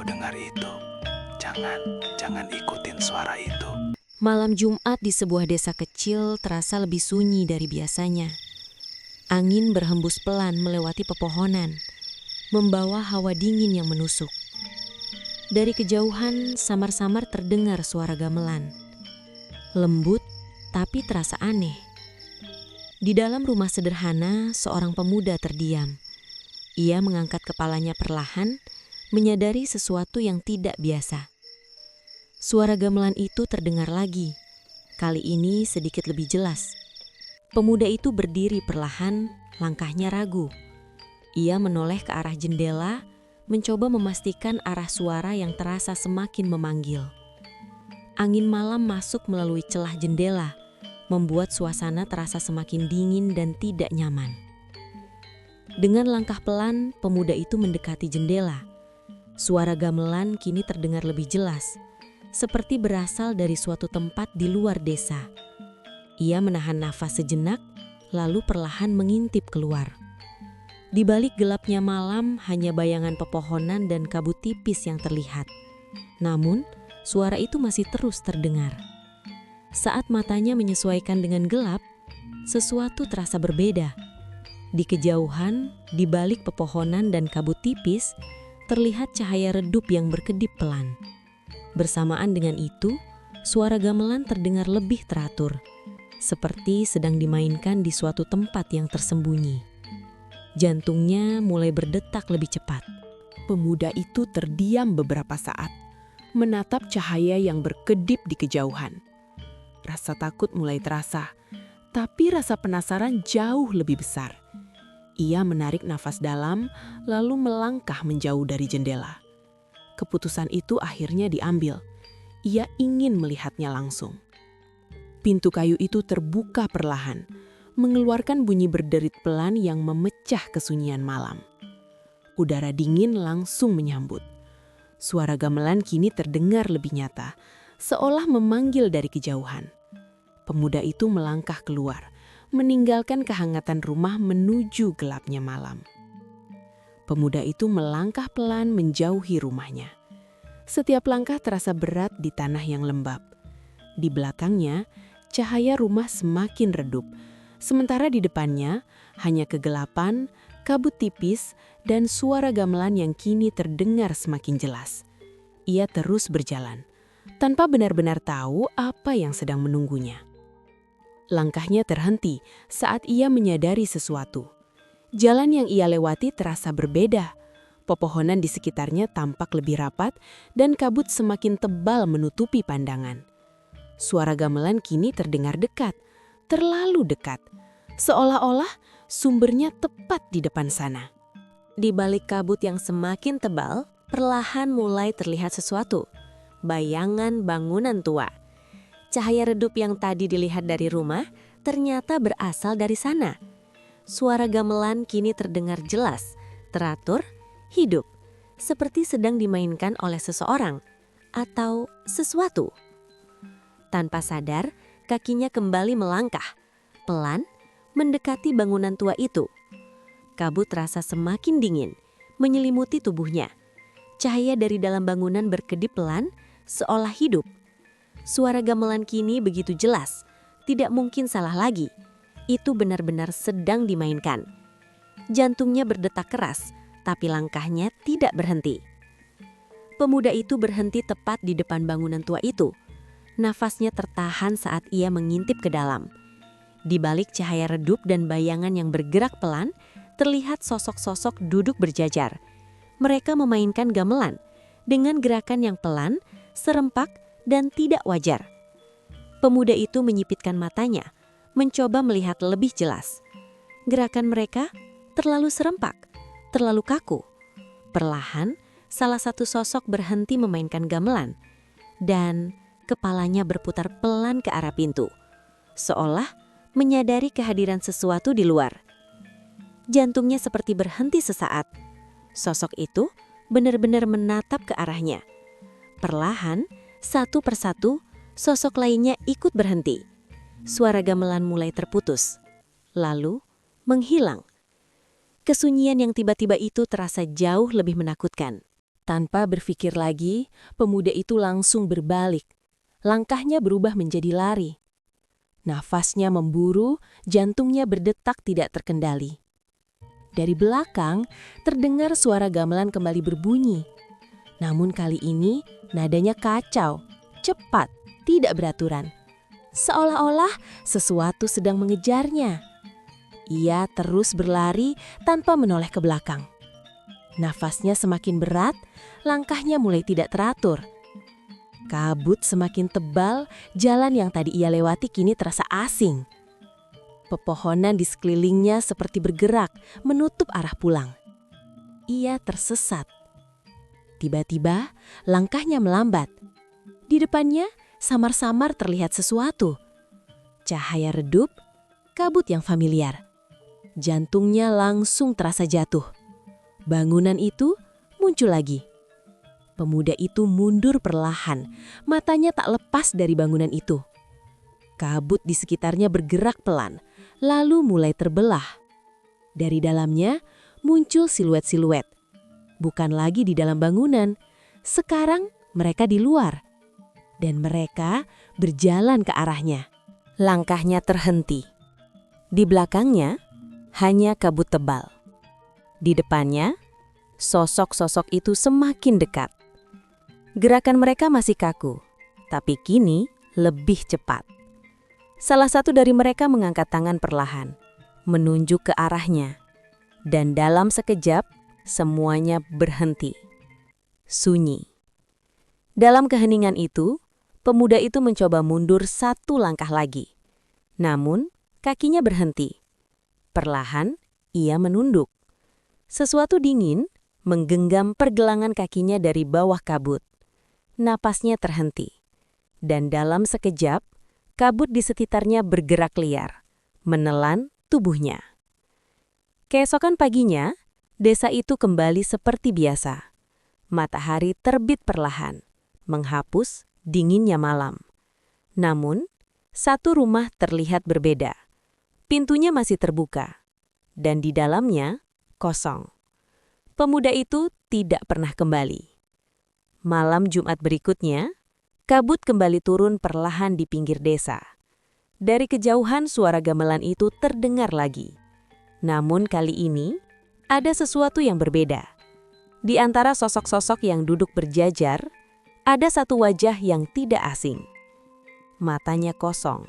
kau dengar itu, jangan ikutin suara itu. Malam Jumat di sebuah desa kecil terasa lebih sunyi dari biasanya. Angin berhembus pelan melewati pepohonan, membawa hawa dingin yang menusuk. Dari kejauhan, samar-samar terdengar suara gamelan. Lembut, tapi terasa aneh. Di dalam rumah sederhana, seorang pemuda terdiam. Ia mengangkat kepalanya perlahan, menyadari sesuatu yang tidak biasa. Suara gamelan itu terdengar lagi, kali ini sedikit lebih jelas. Pemuda itu berdiri perlahan, langkahnya ragu. Ia menoleh ke arah jendela, mencoba memastikan arah suara yang terasa semakin memanggil. Angin malam masuk melalui celah jendela, membuat suasana terasa semakin dingin dan tidak nyaman. Dengan langkah pelan, pemuda itu mendekati jendela. Suara gamelan kini terdengar lebih jelas, seperti berasal dari suatu tempat di luar desa. Ia menahan nafas sejenak, lalu perlahan mengintip keluar. Di balik gelapnya malam, hanya bayangan pepohonan dan kabut tipis yang terlihat. Namun, suara itu masih terus terdengar. Saat matanya menyesuaikan dengan gelap, sesuatu terasa berbeda. Di kejauhan, di balik pepohonan dan kabut tipis, terlihat cahaya redup yang berkedip pelan. Bersamaan dengan itu, suara gamelan terdengar lebih teratur, seperti sedang dimainkan di suatu tempat yang tersembunyi. Jantungnya mulai berdetak lebih cepat. Pemuda itu terdiam beberapa saat, menatap cahaya yang berkedip di kejauhan. Rasa takut mulai terasa, tapi rasa penasaran jauh lebih besar. Ia menarik nafas dalam, lalu melangkah menjauh dari jendela. Keputusan itu akhirnya diambil. Ia ingin melihatnya langsung. Pintu kayu itu terbuka perlahan, mengeluarkan bunyi berderit pelan yang memecah kesunyian malam. Udara dingin langsung menyambut. Suara gamelan kini terdengar lebih nyata, seolah memanggil dari kejauhan. Pemuda itu melangkah keluar, meninggalkan kehangatan rumah menuju gelapnya malam. Pemuda itu melangkah pelan menjauhi rumahnya. Setiap langkah terasa berat di tanah yang lembab. Di belakangnya, cahaya rumah semakin redup. Sementara di depannya, hanya kegelapan, kabut tipis, dan suara gamelan yang kini terdengar semakin jelas. Ia terus berjalan, tanpa benar-benar tahu apa yang sedang menunggunya. Langkahnya terhenti saat ia menyadari sesuatu. Jalan yang ia lewati terasa berbeda. Pepohonan di sekitarnya tampak lebih rapat dan kabut semakin tebal menutupi pandangan. Suara gamelan kini terdengar dekat, terlalu dekat, seolah-olah sumbernya tepat di depan sana. Di balik kabut yang semakin tebal, perlahan mulai terlihat sesuatu. Bayangan bangunan tua. Cahaya redup yang tadi dilihat dari rumah ternyata berasal dari sana. Suara gamelan kini terdengar jelas, teratur, hidup, seperti sedang dimainkan oleh seseorang atau sesuatu. Tanpa sadar, kakinya kembali melangkah, pelan, mendekati bangunan tua itu. Kabut terasa semakin dingin, menyelimuti tubuhnya. Cahaya dari dalam bangunan berkedip pelan, seolah hidup. Suara gamelan kini begitu jelas, tidak mungkin salah lagi. Itu benar-benar sedang dimainkan. Jantungnya berdetak keras, tapi langkahnya tidak berhenti. Pemuda itu berhenti tepat di depan bangunan tua itu. Nafasnya tertahan saat ia mengintip ke dalam. Di balik cahaya redup dan bayangan yang bergerak pelan, terlihat sosok-sosok duduk berjajar. Mereka memainkan gamelan dengan gerakan yang pelan, serempak, dan tidak wajar. Pemuda itu menyipitkan matanya, mencoba melihat lebih jelas. Gerakan mereka terlalu serempak, terlalu kaku. Perlahan, salah satu sosok berhenti memainkan gamelan, dan kepalanya berputar pelan ke arah pintu, seolah menyadari kehadiran sesuatu di luar. Jantungnya seperti berhenti sesaat. Sosok itu benar-benar menatap ke arahnya. Perlahan, satu persatu, sosok lainnya ikut berhenti. Suara gamelan mulai terputus, lalu menghilang. Kesunyian yang tiba-tiba itu terasa jauh lebih menakutkan. Tanpa berpikir lagi, pemuda itu langsung berbalik. Langkahnya berubah menjadi lari. Nafasnya memburu, jantungnya berdetak tidak terkendali. Dari belakang, terdengar suara gamelan kembali berbunyi. Namun kali ini, nadanya kacau, cepat, tidak beraturan. Seolah-olah sesuatu sedang mengejarnya. Ia terus berlari tanpa menoleh ke belakang. Nafasnya semakin berat, langkahnya mulai tidak teratur. Kabut semakin tebal, jalan yang tadi ia lewati kini terasa asing. Pepohonan di sekelilingnya seperti bergerak, menutup arah pulang. Ia tersesat. Tiba-tiba, langkahnya melambat. Di depannya, samar-samar terlihat sesuatu. Cahaya redup, kabut yang familiar. Jantungnya langsung terasa jatuh. Bangunan itu muncul lagi. Pemuda itu mundur perlahan, matanya tak lepas dari bangunan itu. Kabut di sekitarnya bergerak pelan, lalu mulai terbelah. Dari dalamnya muncul siluet-siluet. Bukan lagi di dalam bangunan, sekarang mereka di luar. Dan mereka berjalan ke arahnya. Langkahnya terhenti. Di belakangnya hanya kabut tebal. Di depannya, sosok-sosok itu semakin dekat. Gerakan mereka masih kaku, tapi kini lebih cepat. Salah satu dari mereka mengangkat tangan perlahan, menunjuk ke arahnya. Dan dalam sekejap, semuanya berhenti. Sunyi. Dalam keheningan itu, pemuda itu mencoba mundur satu langkah lagi. Namun, kakinya berhenti. Perlahan, ia menunduk. Sesuatu dingin menggenggam pergelangan kakinya dari bawah kabut. Napasnya terhenti. Dan dalam sekejap, kabut di sekitarnya bergerak liar, menelan tubuhnya. Keesokan paginya, desa itu kembali seperti biasa. Matahari terbit perlahan, menghapus dinginnya malam. Namun, satu rumah terlihat berbeda. Pintunya masih terbuka, dan di dalamnya kosong. Pemuda itu tidak pernah kembali. Malam Jumat berikutnya, kabut kembali turun perlahan di pinggir desa. Dari kejauhan suara gamelan itu terdengar lagi. Namun kali ini, ada sesuatu yang berbeda. Di antara sosok-sosok yang duduk berjajar, ada satu wajah yang tidak asing. Matanya kosong.